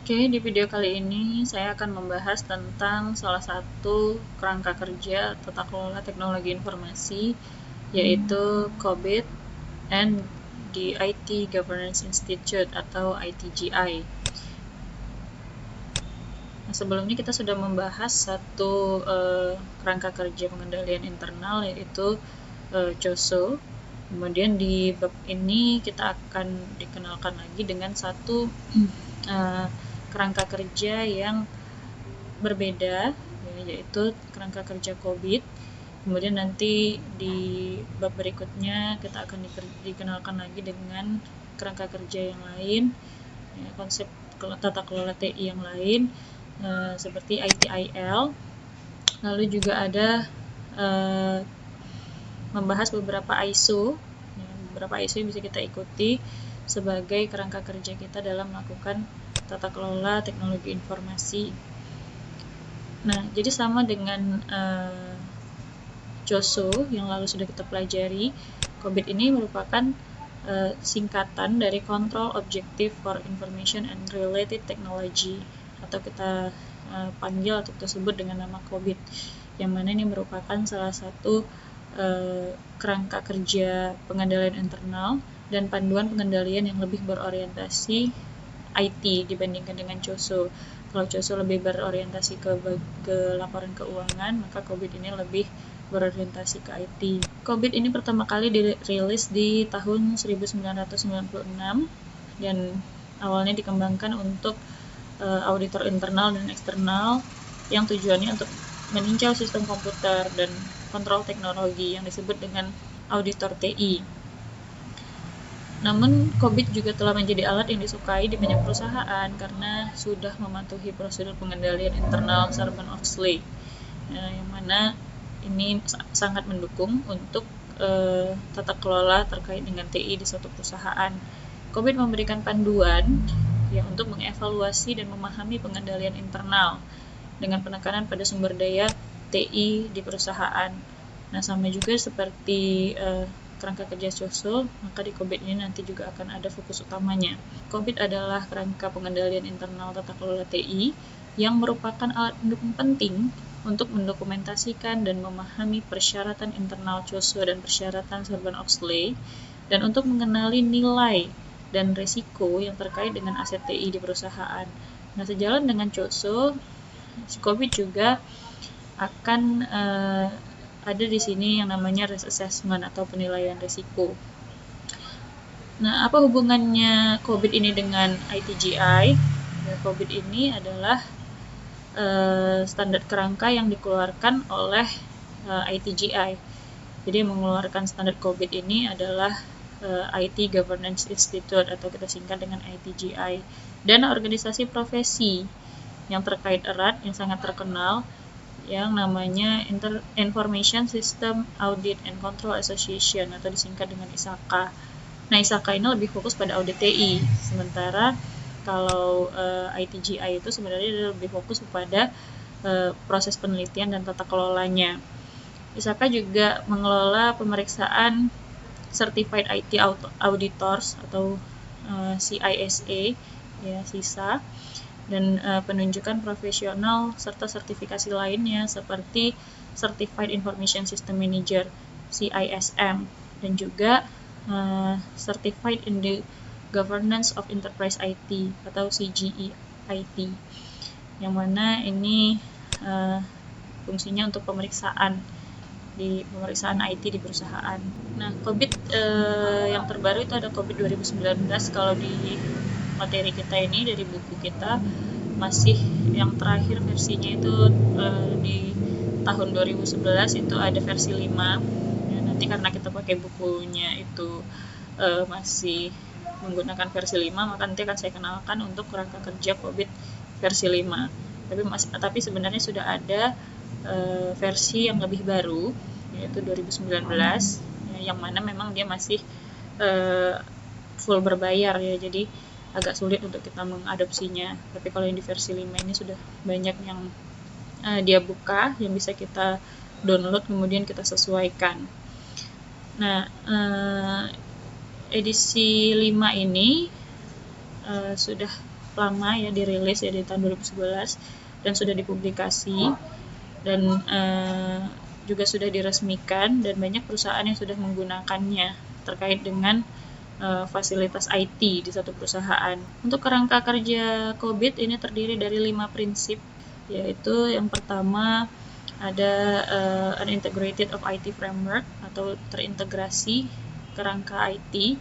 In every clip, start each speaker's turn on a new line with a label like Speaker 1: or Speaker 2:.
Speaker 1: Oke, di video kali ini saya akan membahas tentang salah satu kerangka kerja tata kelola teknologi informasi, yaitu COBIT and the IT Governance Institute atau ITGI. Nah, sebelumnya kita sudah membahas satu kerangka kerja pengendalian internal, yaitu COSO. Kemudian di bab ini kita akan dikenalkan lagi dengan satu kerangka kerja yang berbeda, yaitu kerangka kerja COBIT. Kemudian nanti di bab berikutnya kita akan dikenalkan lagi dengan kerangka kerja yang lain, konsep tata kelola TI yang lain, seperti ITIL. Lalu juga ada membahas beberapa ISO. Beberapa ISO yang bisa kita ikuti sebagai kerangka kerja kita dalam melakukan tata kelola teknologi informasi. Nah, jadi sama dengan COSO yang lalu sudah kita pelajari, COBIT ini merupakan singkatan dari Control Objective for Information and Related Technology, atau kita panggil atau kita sebut dengan nama COBIT, yang mana ini merupakan salah satu kerangka kerja pengendalian internal dan panduan pengendalian yang lebih berorientasi IT dibandingkan dengan COSO. Kalau COSO lebih berorientasi ke laporan keuangan, maka COBIT ini lebih berorientasi ke IT. COBIT ini pertama kali dirilis di tahun 1996 dan awalnya dikembangkan untuk auditor internal dan eksternal yang tujuannya untuk meninjau sistem komputer dan kontrol teknologi yang disebut dengan auditor TI. Namun, COBIT juga telah menjadi alat yang disukai di banyak perusahaan karena sudah mematuhi prosedur pengendalian internal Sarbanes-Oxley, yang mana ini sangat mendukung untuk tata kelola terkait dengan TI di suatu perusahaan. COBIT memberikan panduan untuk mengevaluasi dan memahami pengendalian internal dengan penekanan pada sumber daya TI di perusahaan. Nah, sama juga seperti kerangka kerja COSO, maka di COBIT ini nanti juga akan ada fokus utamanya. COBIT adalah kerangka pengendalian internal tata kelola TI yang merupakan alat pendukung penting untuk mendokumentasikan dan memahami persyaratan internal COSO dan persyaratan Sarbanes-Oxley, dan untuk mengenali nilai dan risiko yang terkait dengan aset TI di perusahaan. Nah, sejalan dengan COSO, COBIT juga akan ada di sini yang namanya risk assessment atau penilaian risiko. Nah, apa hubungannya COBIT ini dengan ITGI? COBIT ini adalah standar kerangka yang dikeluarkan oleh ITGI. Jadi yang mengeluarkan standar COBIT ini adalah IT Governance Institute atau kita singkat dengan ITGI, dan organisasi profesi yang terkait erat yang sangat terkenal yang namanya Information System Audit and Control Association atau disingkat dengan ISACA. Nah, ISACA ini lebih fokus pada audit TI, sementara kalau ITGI itu sebenarnya lebih fokus kepada proses penelitian dan tata kelolanya. ISACA juga mengelola pemeriksaan Certified IT Auditors atau CISA, ya CISA, dan penunjukan profesional serta sertifikasi lainnya seperti Certified Information System Manager CISM, dan juga Certified in the Governance of Enterprise IT atau CGE IT, yang mana ini fungsinya untuk pemeriksaan IT di perusahaan. Nah, COBIT yang terbaru itu ada COBIT 2019. Kalau di materi kita ini dari buku kita masih yang terakhir versinya itu di tahun 2011 itu ada versi 5. Ya, nanti karena kita pakai bukunya itu masih menggunakan versi 5, maka nanti akan saya kenalkan untuk kerangka kerja COBIT versi 5. Tapi sebenarnya sudah ada versi yang lebih baru, yaitu 2019, yang mana memang dia masih full berbayar ya, jadi agak sulit untuk kita mengadopsinya. Tapi kalau yang di versi 5 ini sudah banyak yang dia buka, yang bisa kita download kemudian kita sesuaikan. Nah, edisi 5 ini sudah lama ya, dirilis ya di tahun 2011 dan sudah dipublikasi dan juga sudah diresmikan, dan banyak perusahaan yang sudah menggunakannya terkait dengan fasilitas IT di satu perusahaan. Untuk kerangka kerja COBIT ini terdiri dari 5 prinsip, yaitu yang pertama ada an integrated of IT framework atau terintegrasi kerangka IT.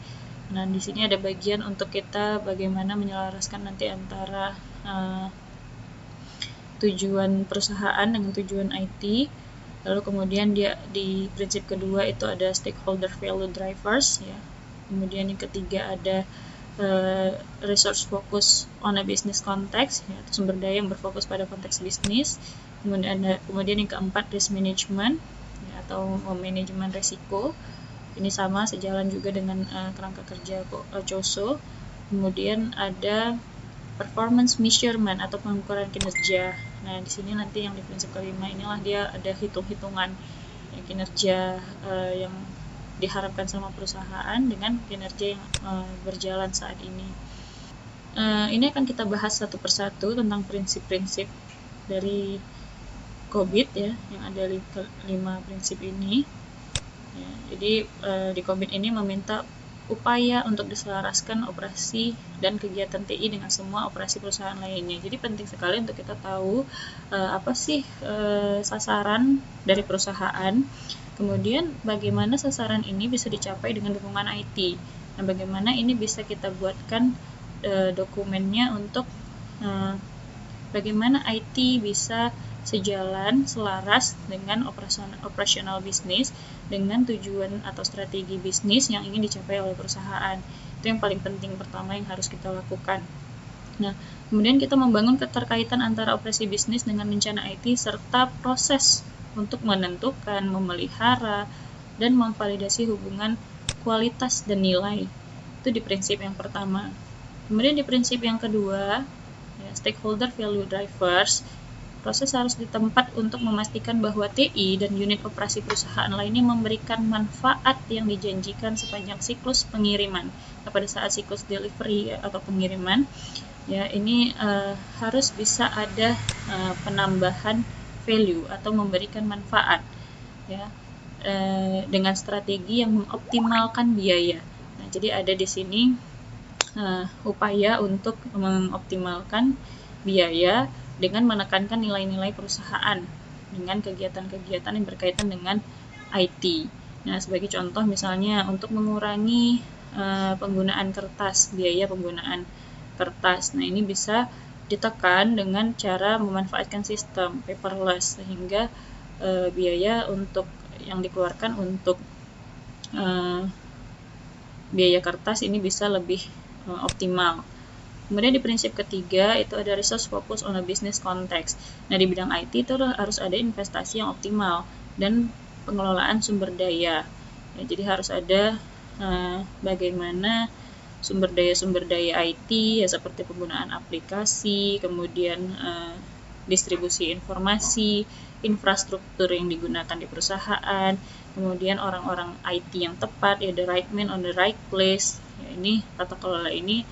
Speaker 1: Nah, di sini ada bagian untuk kita bagaimana menyelaraskan nanti antara tujuan perusahaan dengan tujuan IT. Lalu kemudian dia di prinsip kedua itu ada stakeholder value drivers ya. Kemudian yang ketiga ada resource focus on a business context ya, sumber daya yang berfokus pada konteks bisnis. Kemudian yang keempat risk management ya, atau manajemen resiko. Ini sama sejalan juga dengan kerangka kerja COSO. Kemudian ada performance measurement atau pengukuran kinerja. Nah, di sini nanti yang di prinsip kelima inilah dia ada hitung-hitungan ya, kinerja yang diharapkan sama perusahaan dengan kinerja yang berjalan saat ini. Ini akan kita bahas satu persatu tentang prinsip-prinsip dari COBIT ya, yang ada 5 prinsip ini. Ya, jadi di COBIT ini meminta upaya untuk diselaraskan operasi dan kegiatan TI dengan semua operasi perusahaan lainnya. Jadi penting sekali untuk kita tahu apa sih sasaran dari perusahaan, kemudian bagaimana sasaran ini bisa dicapai dengan dukungan IT, dan bagaimana ini bisa kita buatkan dokumennya untuk bagaimana IT bisa sejalan, selaras dengan operasional bisnis, dengan tujuan atau strategi bisnis yang ingin dicapai oleh perusahaan. Itu yang paling penting pertama yang harus kita lakukan. Nah, kemudian kita membangun keterkaitan antara operasi bisnis dengan rencana IT serta proses untuk menentukan, memelihara, dan memvalidasi hubungan kualitas dan nilai. Itu di prinsip yang pertama. Kemudian di prinsip yang kedua, ya, stakeholder value drivers, proses harus ditempat untuk memastikan bahwa TI dan unit operasi perusahaan lainnya memberikan manfaat yang dijanjikan sepanjang siklus pengiriman. Nah, pada saat siklus delivery atau pengiriman, ya ini harus bisa ada penambahan value atau memberikan manfaat, ya, dengan strategi yang mengoptimalkan biaya. Nah, jadi ada di sini upaya untuk mengoptimalkan biaya dengan menekankan nilai-nilai perusahaan dengan kegiatan-kegiatan yang berkaitan dengan IT. Nah, sebagai contoh misalnya untuk mengurangi penggunaan kertas, biaya penggunaan kertas. Nah, ini bisa ditekan dengan cara memanfaatkan sistem paperless sehingga biaya untuk yang dikeluarkan untuk biaya kertas ini bisa lebih optimal. Kemudian di prinsip ketiga itu ada resource focus on a business context. Nah, di bidang IT itu harus ada investasi yang optimal dan pengelolaan sumber daya. Ya, jadi harus ada bagaimana sumber daya IT ya, seperti penggunaan aplikasi, kemudian distribusi informasi, infrastruktur yang digunakan di perusahaan, kemudian orang-orang IT yang tepat, ya, the right man on the right place. Ya, ini tata kelola ini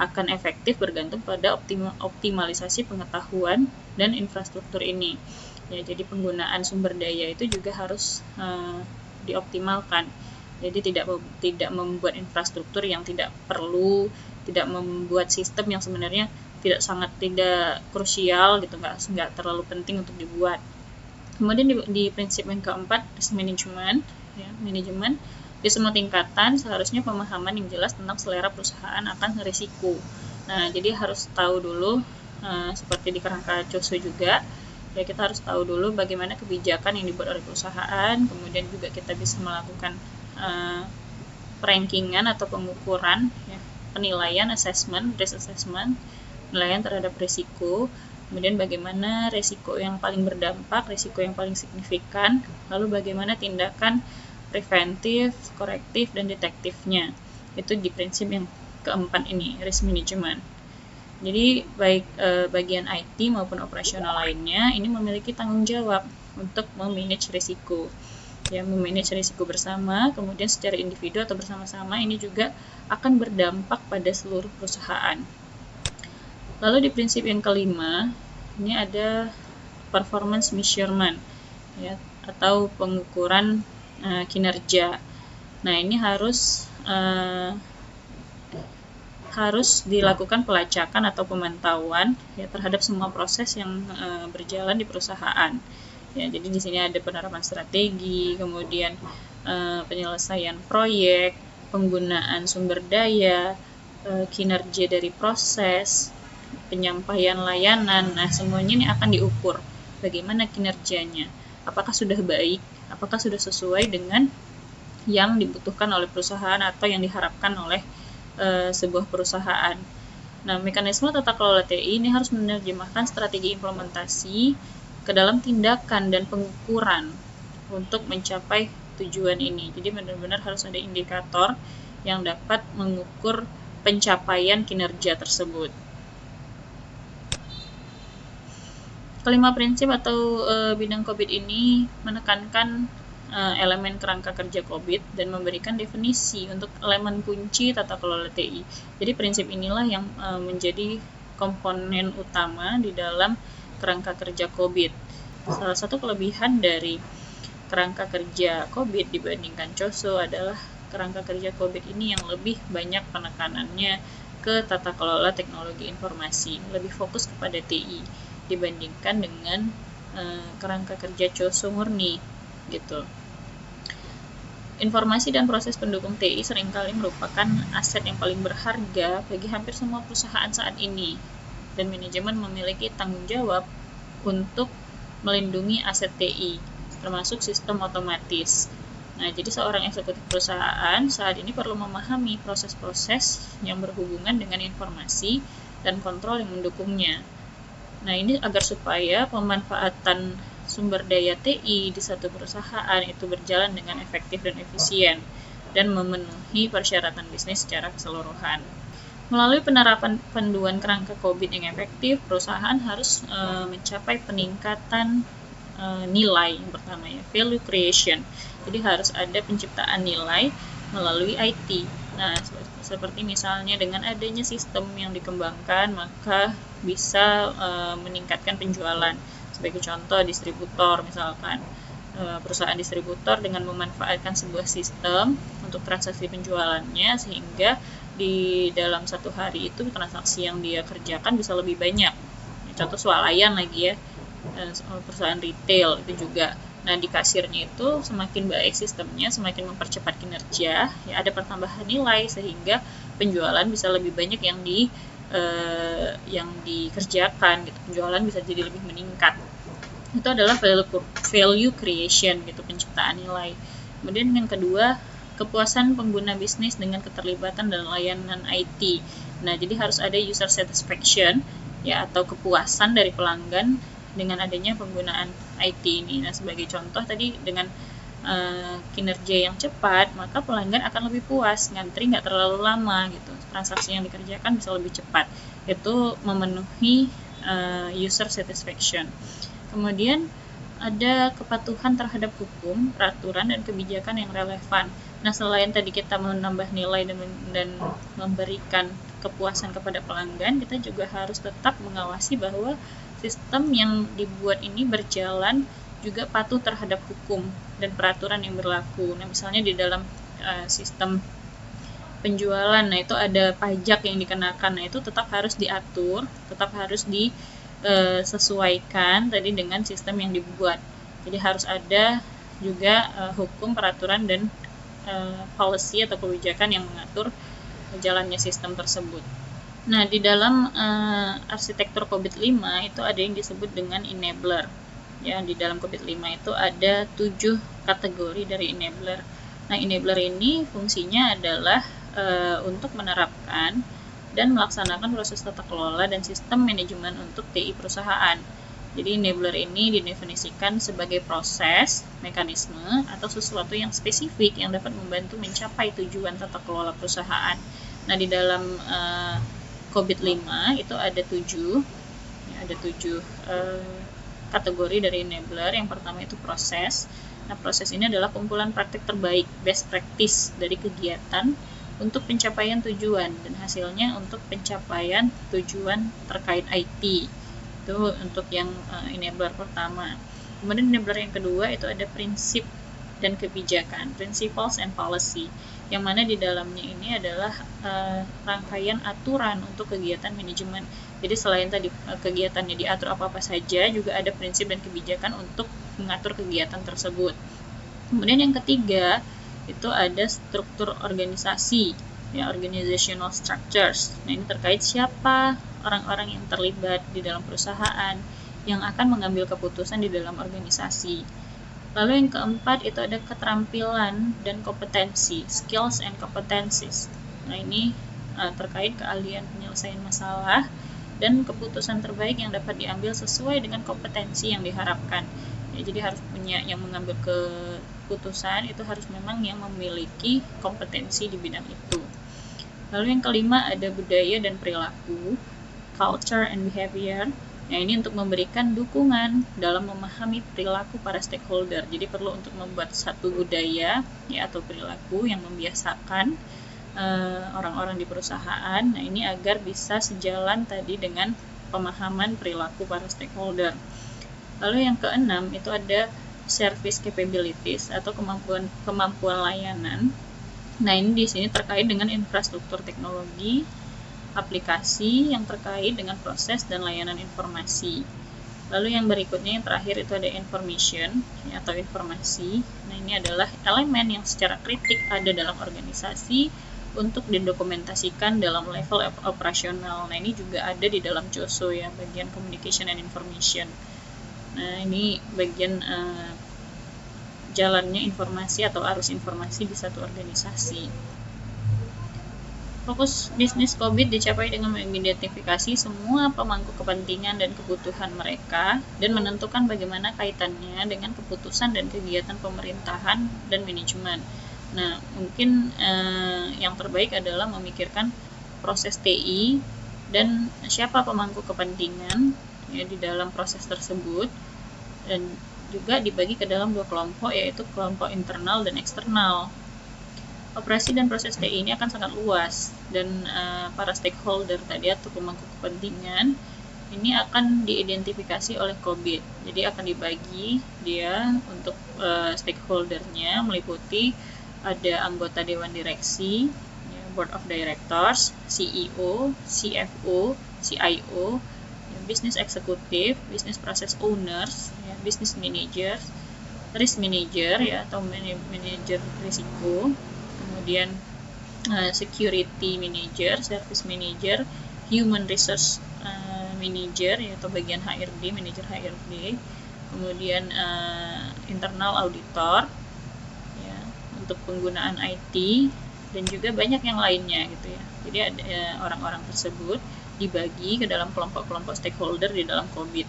Speaker 1: akan efektif bergantung pada optimalisasi pengetahuan dan infrastruktur ini. Ya, jadi penggunaan sumber daya itu juga harus dioptimalkan. Jadi tidak membuat infrastruktur yang tidak perlu, tidak membuat sistem yang sebenarnya tidak krusial gitu, nggak terlalu penting untuk dibuat. Kemudian di prinsip yang keempat, risk management, ya, manajemen. Di semua tingkatan seharusnya pemahaman yang jelas tentang selera perusahaan akan risiko. Nah, jadi harus tahu dulu, seperti di kerangka COSO juga, ya, kita harus tahu dulu bagaimana kebijakan yang dibuat oleh perusahaan, kemudian juga kita bisa melakukan rankingan atau pengukuran, ya, penilaian, risk assessment, penilaian terhadap risiko, kemudian bagaimana risiko yang paling berdampak, risiko yang paling signifikan, lalu bagaimana tindakan preventif, korektif, dan detektifnya. Itu di prinsip yang keempat ini, risk management. Jadi baik bagian IT maupun operasional lainnya ini memiliki tanggung jawab untuk memanage risiko. Ya, memanage risiko bersama, kemudian secara individu atau bersama-sama ini juga akan berdampak pada seluruh perusahaan. Lalu di prinsip yang kelima, ini ada performance measurement, ya, atau pengukuran kinerja. Nah, ini harus dilakukan pelacakan atau pemantauan ya terhadap semua proses yang berjalan di perusahaan. Ya, jadi di sini ada penerapan strategi, kemudian penyelesaian proyek, penggunaan sumber daya, kinerja dari proses, penyampaian layanan. Nah, semuanya ini akan diukur bagaimana kinerjanya. Apakah sudah baik, apakah sudah sesuai dengan yang dibutuhkan oleh perusahaan atau yang diharapkan oleh sebuah perusahaan. Nah, mekanisme tata kelola TI ini harus menerjemahkan strategi implementasi ke dalam tindakan dan pengukuran untuk mencapai tujuan ini. Jadi benar-benar harus ada indikator yang dapat mengukur pencapaian kinerja tersebut. Kelima prinsip atau bidang COVID ini menekankan elemen kerangka kerja COVID dan memberikan definisi untuk elemen kunci tata kelola TI. Jadi prinsip inilah yang menjadi komponen utama di dalam kerangka kerja COVID. Salah satu kelebihan dari kerangka kerja COVID dibandingkan COSO adalah kerangka kerja COVID ini yang lebih banyak penekanannya ke tata kelola teknologi informasi, lebih fokus kepada TI dibandingkan dengan kerangka kerja COSO murni gitu. Informasi dan proses pendukung TI seringkali merupakan aset yang paling berharga bagi hampir semua perusahaan saat ini, dan manajemen memiliki tanggung jawab untuk melindungi aset TI, termasuk sistem otomatis. Nah, jadi seorang eksekutif perusahaan saat ini perlu memahami proses-proses yang berhubungan dengan informasi dan kontrol yang mendukungnya. Nah, ini agar supaya pemanfaatan sumber daya TI di satu perusahaan itu berjalan dengan efektif dan efisien dan memenuhi persyaratan bisnis secara keseluruhan. Melalui penerapan panduan kerangka COVID yang efektif, perusahaan harus mencapai peningkatan nilai yang pertama ya, value creation. Jadi harus ada penciptaan nilai melalui IT. Nah, seperti misalnya dengan adanya sistem yang dikembangkan, maka bisa meningkatkan penjualan. Sebagai contoh, distributor misalkan. Perusahaan distributor dengan memanfaatkan sebuah sistem untuk transaksi penjualannya, sehingga di dalam satu hari itu transaksi yang dia kerjakan bisa lebih banyak. Contoh swalayan lagi ya, perusahaan retail itu juga. Nah, di kasirnya itu semakin baik sistemnya, semakin mempercepat kinerja, ya ada pertambahan nilai sehingga penjualan bisa lebih banyak yang dikerjakan gitu. Penjualan bisa jadi lebih meningkat. Itu adalah value creation gitu, penciptaan nilai. Kemudian yang kedua, kepuasan pengguna bisnis dengan keterlibatan dan layanan IT. Nah, jadi harus ada user satisfaction ya, atau kepuasan dari pelanggan dengan adanya penggunaan IT ini. Nah, sebagai contoh tadi dengan kinerja yang cepat, maka pelanggan akan lebih puas, ngantri nggak terlalu lama gitu, transaksi yang dikerjakan bisa lebih cepat. Itu memenuhi user satisfaction. Kemudian ada kepatuhan terhadap hukum, peraturan, dan kebijakan yang relevan. Nah, selain tadi kita menambah nilai dan memberikan kepuasan kepada pelanggan, kita juga harus tetap mengawasi bahwa sistem yang dibuat ini berjalan juga patuh terhadap hukum dan peraturan yang berlaku. Nah, misalnya di dalam sistem penjualan, nah itu ada pajak yang dikenakan, nah itu tetap harus diatur, tetap harus disesuaikan tadi dengan sistem yang dibuat. Jadi harus ada juga hukum, peraturan, dan policy atau kebijakan yang mengatur jalannya sistem tersebut. Nah, di dalam arsitektur COVID-5 itu ada yang disebut dengan enabler. Ya, di dalam COVID-5 itu ada 7 kategori dari enabler. Nah, enabler ini fungsinya adalah untuk menerapkan dan melaksanakan proses tata kelola dan sistem manajemen untuk TI perusahaan. Jadi enabler ini didefinisikan sebagai proses, mekanisme, atau sesuatu yang spesifik yang dapat membantu mencapai tujuan tata kelola perusahaan. Nah, di dalam COVID-5 itu ada 7 kategori dari enabler. Yang pertama itu proses. Nah, proses ini adalah kumpulan praktik terbaik, best practice dari kegiatan untuk pencapaian tujuan, dan hasilnya untuk pencapaian tujuan terkait IT. Itu untuk yang enabler pertama. Kemudian enabler yang kedua itu ada prinsip dan kebijakan, principles and policy, yang mana di dalamnya ini adalah rangkaian aturan untuk kegiatan manajemen. Jadi selain tadi kegiatannya diatur apa-apa saja, juga ada prinsip dan kebijakan untuk mengatur kegiatan tersebut. Kemudian yang ketiga itu ada struktur organisasi, ya, organizational structures. Nah, ini terkait siapa orang-orang yang terlibat di dalam perusahaan yang akan mengambil keputusan di dalam organisasi. Lalu yang keempat itu ada keterampilan dan kompetensi, skills and competencies. Nah, ini terkait keahlian penyelesaian masalah dan keputusan terbaik yang dapat diambil sesuai dengan kompetensi yang diharapkan. Ya, jadi harus punya yang mengambil keputusan itu harus memang yang memiliki kompetensi di bidang itu. Lalu yang kelima ada budaya dan perilaku, culture and behavior. Nah, ini untuk memberikan dukungan dalam memahami perilaku para stakeholder. Jadi perlu untuk membuat satu budaya, ya, atau perilaku yang membiasakan orang-orang di perusahaan. Nah, ini agar bisa sejalan tadi dengan pemahaman perilaku para stakeholder. Lalu yang keenam itu ada service capabilities atau kemampuan layanan. Nah, ini di sini terkait dengan infrastruktur teknologi, aplikasi yang terkait dengan proses dan layanan informasi. Lalu yang berikutnya yang terakhir itu ada information, ya, atau informasi. Nah, ini adalah elemen yang secara kritik ada dalam organisasi untuk didokumentasikan dalam level operasional. Nah, ini juga ada di dalam COSO, ya, bagian communication and information. Nah, ini bagian jalannya informasi atau arus informasi di satu organisasi. Fokus bisnis COVID dicapai dengan mengidentifikasi semua pemangku kepentingan dan kebutuhan mereka dan menentukan bagaimana kaitannya dengan keputusan dan kegiatan pemerintahan dan manajemen. Nah, mungkin yang terbaik adalah memikirkan proses TI dan siapa pemangku kepentingan, ya, di dalam proses tersebut, dan juga dibagi ke dalam dua kelompok, yaitu kelompok internal dan eksternal. Operasi dan proses TI ini akan sangat luas, dan para stakeholder tadi atau pemangku kepentingan ini akan diidentifikasi oleh COVID. Jadi akan dibagi dia untuk stakeholdernya meliputi ada anggota dewan direksi, ya, board of directors, CEO, CFO, CIO, ya, business executive, business process owners, ya, business managers, risk manager, ya, atau manager risiko, kemudian security manager, service manager, human resource manager, yaitu bagian HRD, manager HRD, kemudian internal auditor, ya, untuk penggunaan IT, dan juga banyak yang lainnya gitu, ya. Jadi ada orang-orang tersebut dibagi ke dalam kelompok-kelompok stakeholder di dalam COVID.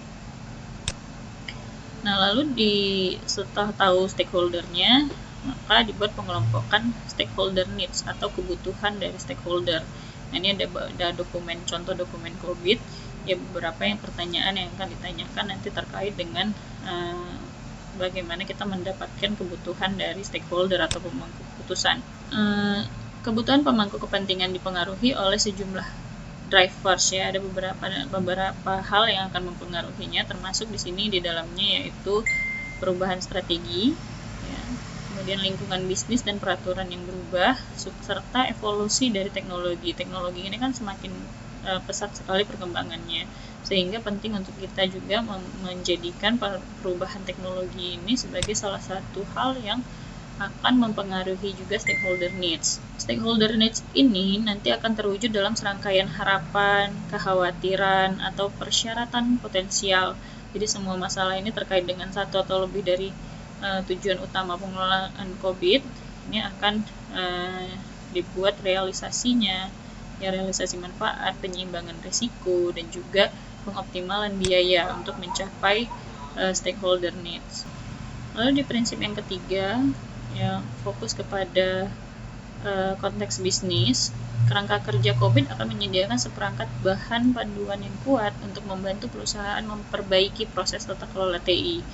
Speaker 1: Nah, lalu setelah tahu stakeholdernya, maka dibuat pengelompokan stakeholder needs atau kebutuhan dari stakeholder. Nah, ini ada dokumen, contoh dokumen COVID, ya, beberapa yang pertanyaan yang akan ditanyakan nanti terkait dengan bagaimana kita mendapatkan kebutuhan dari stakeholder atau pemangku keputusan. Kebutuhan pemangku kepentingan dipengaruhi oleh sejumlah drivers, ya, ada beberapa hal yang akan mempengaruhinya, termasuk di sini di dalamnya yaitu perubahan strategi, ya, kemudian lingkungan bisnis dan peraturan yang berubah, serta evolusi dari teknologi. Teknologi ini kan semakin pesat sekali perkembangannya, sehingga penting untuk kita juga menjadikan perubahan teknologi ini sebagai salah satu hal yang akan mempengaruhi juga stakeholder needs. Stakeholder needs ini nanti akan terwujud dalam serangkaian harapan, kekhawatiran, atau persyaratan potensial. Jadi semua masalah ini terkait dengan satu atau lebih dari tujuan utama pengelolaan COVID ini akan dibuat realisasinya, ya, realisasi manfaat, penyeimbangan risiko, dan juga pengoptimalan biaya untuk mencapai stakeholder needs. Lalu di prinsip yang ketiga, ya, fokus kepada konteks bisnis. Kerangka kerja COVID akan menyediakan seperangkat bahan panduan yang kuat untuk membantu perusahaan memperbaiki proses tata kelola TI.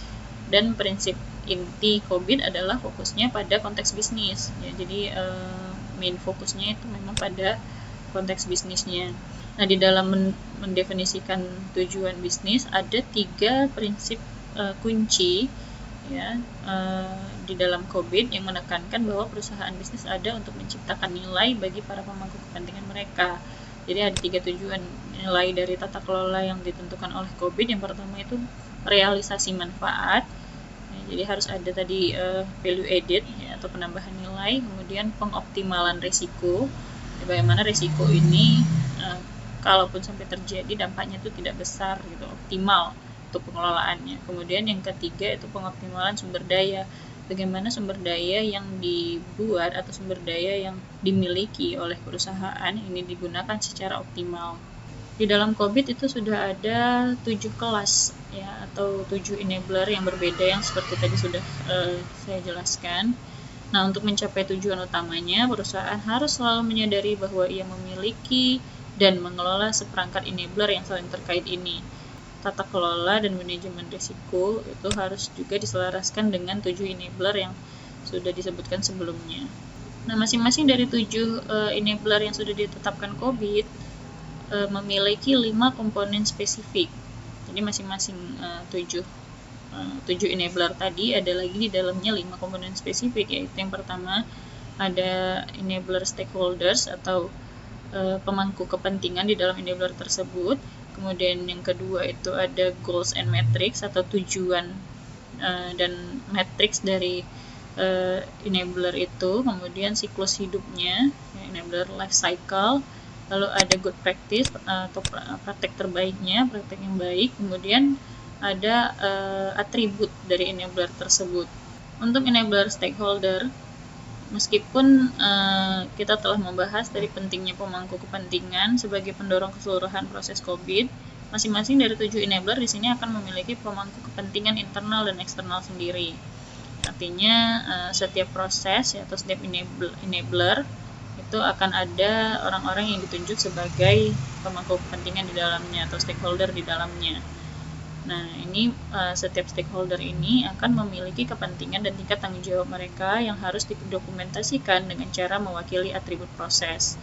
Speaker 1: Dan prinsip inti COVID adalah fokusnya pada konteks bisnis, ya. Jadi main fokusnya itu memang pada konteks bisnisnya. Nah, di dalam mendefinisikan tujuan bisnis ada 3 prinsip kunci ya di dalam COVID yang menekankan bahwa perusahaan bisnis ada untuk menciptakan nilai bagi para pemangku kepentingan mereka. Jadi ada 3 tujuan nilai dari tata kelola yang ditentukan oleh COVID. Yang pertama itu realisasi manfaat. Ya, jadi harus ada tadi value added ya, atau penambahan nilai. Kemudian pengoptimalan risiko. Ya, bagaimana risiko ini kalaupun sampai terjadi dampaknya itu tidak besar gitu, optimal untuk pengelolaannya. Kemudian yang ketiga itu pengoptimalan sumber daya. Bagaimana sumber daya yang dibuat atau sumber daya yang dimiliki oleh perusahaan ini digunakan secara optimal. Di dalam COVID itu sudah ada 7 kelas ya, atau 7 enabler yang berbeda yang seperti tadi sudah saya jelaskan. Nah, untuk mencapai tujuan utamanya, perusahaan harus selalu menyadari bahwa ia memiliki dan mengelola seperangkat enabler yang saling terkait ini. Tata kelola dan manajemen risiko itu harus juga diselaraskan dengan 7 enabler yang sudah disebutkan sebelumnya. Nah, masing-masing dari 7 enabler yang sudah ditetapkan COVID memiliki 5 komponen spesifik. Jadi masing-masing 7 enabler tadi ada lagi di dalamnya 5 komponen spesifik, yaitu yang pertama ada enabler stakeholders atau pemangku kepentingan di dalam enabler tersebut. Kemudian yang kedua itu ada goals and metrics atau tujuan dan matriks dari enabler itu. Kemudian siklus hidupnya, enabler life cycle. Lalu ada good practice atau praktek terbaiknya, praktek yang baik. Kemudian ada atribut dari enabler tersebut. Untuk enabler stakeholder, meskipun kita telah membahas dari pentingnya pemangku kepentingan sebagai pendorong keseluruhan proses COVID, masing-masing dari 7 enabler di sini akan memiliki pemangku kepentingan internal dan eksternal sendiri. Artinya setiap proses atau setiap enabler itu akan ada orang-orang yang ditunjuk sebagai pemangku kepentingan di dalamnya atau stakeholder di dalamnya. Nah, ini setiap stakeholder ini akan memiliki kepentingan dan tingkat tanggung jawab mereka yang harus didokumentasikan dengan cara mewakili atribut proses.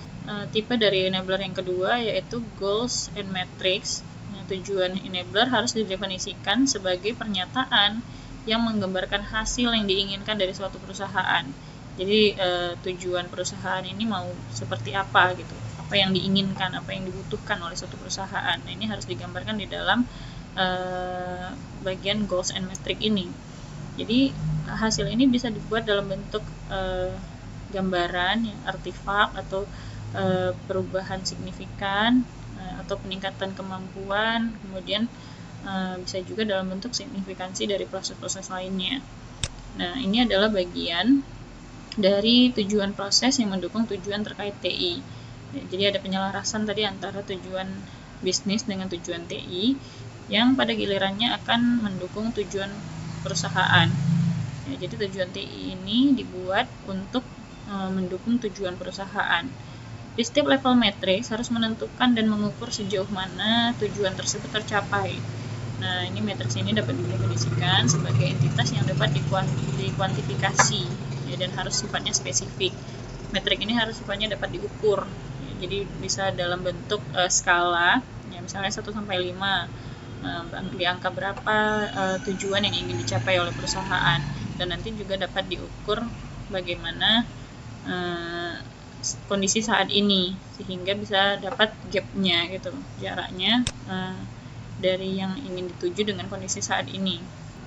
Speaker 1: Tipe dari enabler yang kedua yaitu goals and metrics. Nah, tujuan enabler harus didefinisikan sebagai pernyataan yang menggambarkan hasil yang diinginkan dari suatu perusahaan. Jadi tujuan perusahaan ini mau seperti apa gitu, apa yang diinginkan, apa yang dibutuhkan oleh suatu perusahaan. Nah, ini harus digambarkan di dalam bagian goals and metric ini. Jadi hasil ini bisa dibuat dalam bentuk gambaran, ya, artefak atau perubahan signifikan atau peningkatan kemampuan. Kemudian bisa juga dalam bentuk signifikansi dari proses-proses lainnya. Nah, ini adalah bagian dari tujuan proses yang mendukung tujuan terkait TI. Jadi ada penyelarasan tadi antara tujuan bisnis dengan tujuan TI yang pada gilirannya akan mendukung tujuan perusahaan. Ya, jadi tujuan TI ini dibuat untuk mendukung tujuan perusahaan. Di setiap level matriks harus menentukan dan mengukur sejauh mana tujuan tersebut tercapai. Nah, ini matriks ini dapat didefinisikan sebagai entitas yang dapat dikuantifikasi ya, dan harus sifatnya spesifik. Metrik ini harus sifatnya dapat diukur. Ya, jadi bisa dalam bentuk skala, ya, misalnya 1 sampai 5. Di angka berapa tujuan yang ingin dicapai oleh perusahaan, dan nanti juga dapat diukur bagaimana kondisi saat ini sehingga bisa dapat gapnya gitu, jaraknya dari yang ingin dituju dengan kondisi saat ini.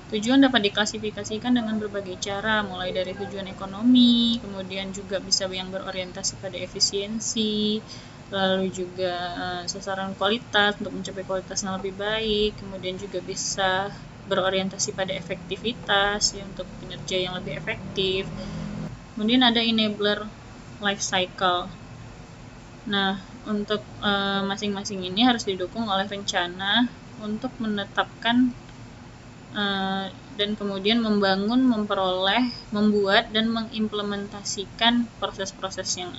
Speaker 1: Tujuan dapat diklasifikasikan dengan berbagai cara, mulai dari tujuan ekonomi, kemudian juga bisa yang berorientasi pada efisiensi, lalu juga sasaran kualitas untuk mencapai kualitas yang lebih baik, kemudian juga bisa berorientasi pada efektivitas ya, untuk kinerja yang lebih efektif. Kemudian ada enabler life cycle. Nah, untuk masing-masing ini harus didukung oleh rencana untuk menetapkan dan kemudian membangun, memperoleh, membuat, dan mengimplementasikan proses-proses yang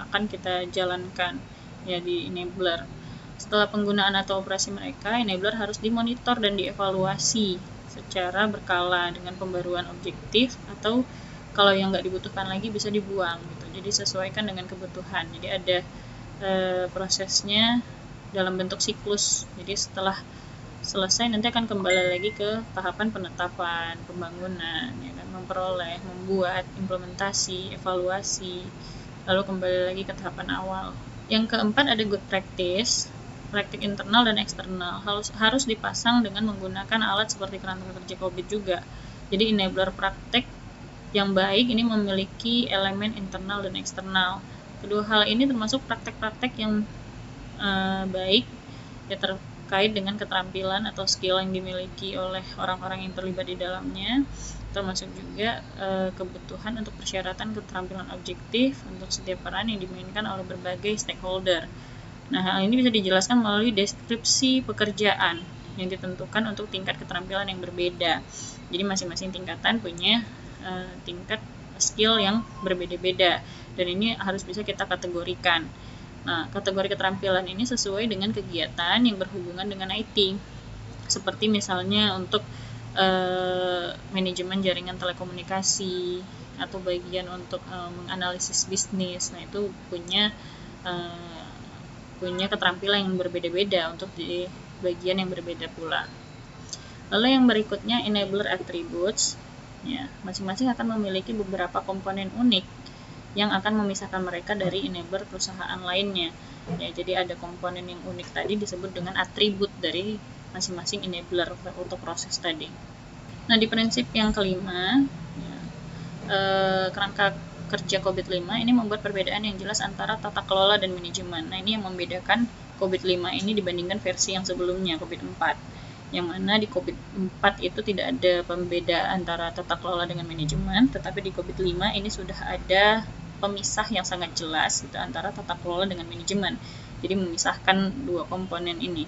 Speaker 1: akan kita jalankan ya di enabler. Setelah penggunaan atau operasi mereka, enabler harus dimonitor dan dievaluasi secara berkala dengan pembaruan objektif, atau kalau yang nggak dibutuhkan lagi bisa dibuang gitu. Jadi sesuaikan dengan kebutuhan. Jadi ada prosesnya dalam bentuk siklus. Jadi setelah selesai nanti akan kembali lagi ke tahapan penetapan, pembangunan, ya kan, memperoleh, membuat, implementasi, evaluasi, lalu kembali lagi ke tahapan awal. Yang keempat ada good practice. Praktik internal dan eksternal harus dipasang dengan menggunakan alat seperti kerangka kerja COVID juga. Jadi enabler praktek yang baik ini memiliki elemen internal dan eksternal. Kedua hal ini termasuk praktek-praktek yang baik ya terkait dengan keterampilan atau skill yang dimiliki oleh orang-orang yang terlibat di dalamnya, termasuk juga kebutuhan untuk persyaratan keterampilan objektif untuk setiap peran yang dimainkan oleh berbagai stakeholder. Nah, hal ini bisa dijelaskan melalui deskripsi pekerjaan yang ditentukan untuk tingkat keterampilan yang berbeda. Jadi masing-masing tingkatan punya tingkat skill yang berbeda-beda, dan ini harus bisa kita kategorikan. Nah, kategori keterampilan ini sesuai dengan kegiatan yang berhubungan dengan IT, seperti misalnya untuk manajemen jaringan telekomunikasi atau bagian untuk menganalisis bisnis. Nah, itu punya keterampilan yang berbeda-beda untuk di bagian yang berbeda pula. Lalu yang berikutnya enabler attributes. Ya, masing-masing akan memiliki beberapa komponen unik yang akan memisahkan mereka dari enabler perusahaan lainnya. Ya, jadi ada komponen yang unik tadi disebut dengan atribut dari masing-masing enabler untuk proses tadi. Nah, di prinsip yang kelima, ya, kerangka kerja COVID-5 ini membuat perbedaan yang jelas antara tata kelola dan manajemen. Nah, ini yang membedakan COVID-5 ini dibandingkan versi yang sebelumnya, COVID-4. Yang mana di COVID-4 itu tidak ada pembeda antara tata kelola dengan manajemen, tetapi di COVID-5 ini sudah ada pemisah yang sangat jelas gitu, antara tata kelola dengan manajemen. Jadi memisahkan dua komponen ini.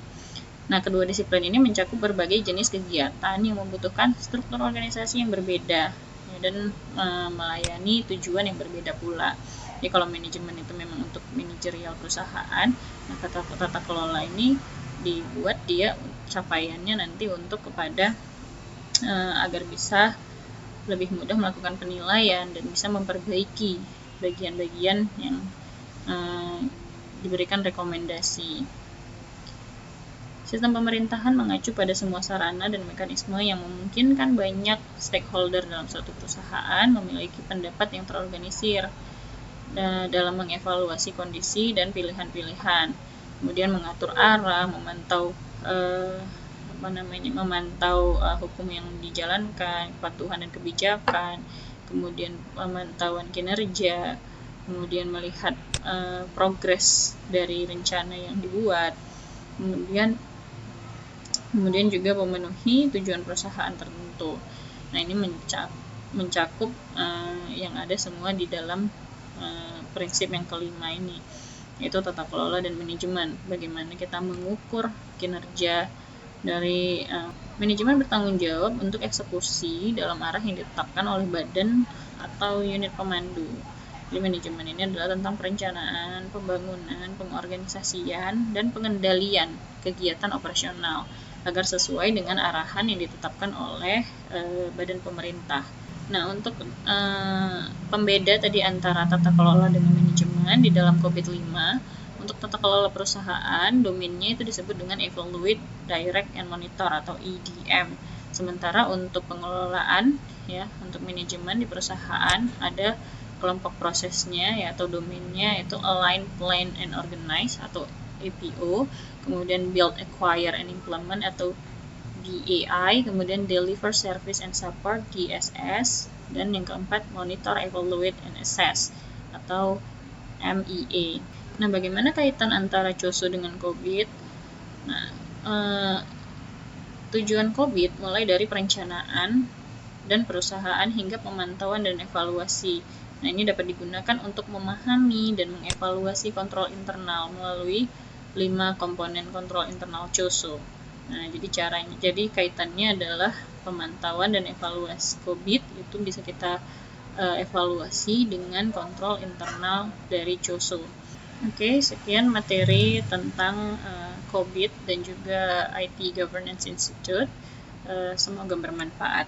Speaker 1: Nah, kedua disiplin ini mencakup berbagai jenis kegiatan yang membutuhkan struktur organisasi yang berbeda ya, dan melayani tujuan yang berbeda pula. Jadi kalau manajemen itu memang untuk manajerial perusahaan, nah tata kelola ini dibuat dia capaiannya nanti untuk kepada agar bisa lebih mudah melakukan penilaian dan bisa memperbaiki bagian-bagian yang diberikan rekomendasi. Sistem pemerintahan mengacu pada semua sarana dan mekanisme yang memungkinkan banyak stakeholder dalam suatu perusahaan memiliki pendapat yang terorganisir dalam mengevaluasi kondisi dan pilihan-pilihan, kemudian mengatur arah, memantau hukum yang dijalankan, kepatuhan dan kebijakan, kemudian pemantauan kinerja, kemudian melihat progres dari rencana yang dibuat, kemudian juga memenuhi tujuan perusahaan tertentu. Nah, ini mencakup yang ada semua di dalam prinsip yang kelima ini, yaitu tata kelola dan manajemen. Bagaimana kita mengukur kinerja dari manajemen bertanggung jawab untuk eksekusi dalam arah yang ditetapkan oleh badan atau unit pemandu. Jadi manajemen ini adalah tentang perencanaan, pembangunan, pengorganisasian, dan pengendalian kegiatan operasional agar sesuai dengan arahan yang ditetapkan oleh badan pemerintah. Nah, untuk pembeda tadi antara tata kelola dengan manajemen di dalam COVID-5, untuk tata kelola perusahaan, domainnya itu disebut dengan Evaluate, Direct, and Monitor atau EDM. Sementara untuk pengelolaan, ya, untuk manajemen di perusahaan ada kelompok prosesnya, ya, atau domainnya itu Align, Plan, and Organize atau APO, kemudian Build, Acquire, and Implement atau BAI, kemudian Deliver Service and Support DSS, dan yang keempat Monitor, Evaluate, and Assess atau MEA. Nah, bagaimana kaitan antara COSO dengan COVID? Nah, tujuan COVID mulai dari perencanaan dan perusahaan hingga pemantauan dan evaluasi. Nah, ini dapat digunakan untuk memahami dan mengevaluasi kontrol internal melalui 5 komponen kontrol internal COSO. Nah, jadi kaitannya adalah pemantauan dan evaluasi COVID itu bisa kita evaluasi dengan kontrol internal dari COSO. Oke, sekian materi tentang COVID dan juga IT Governance Institute. Semoga bermanfaat.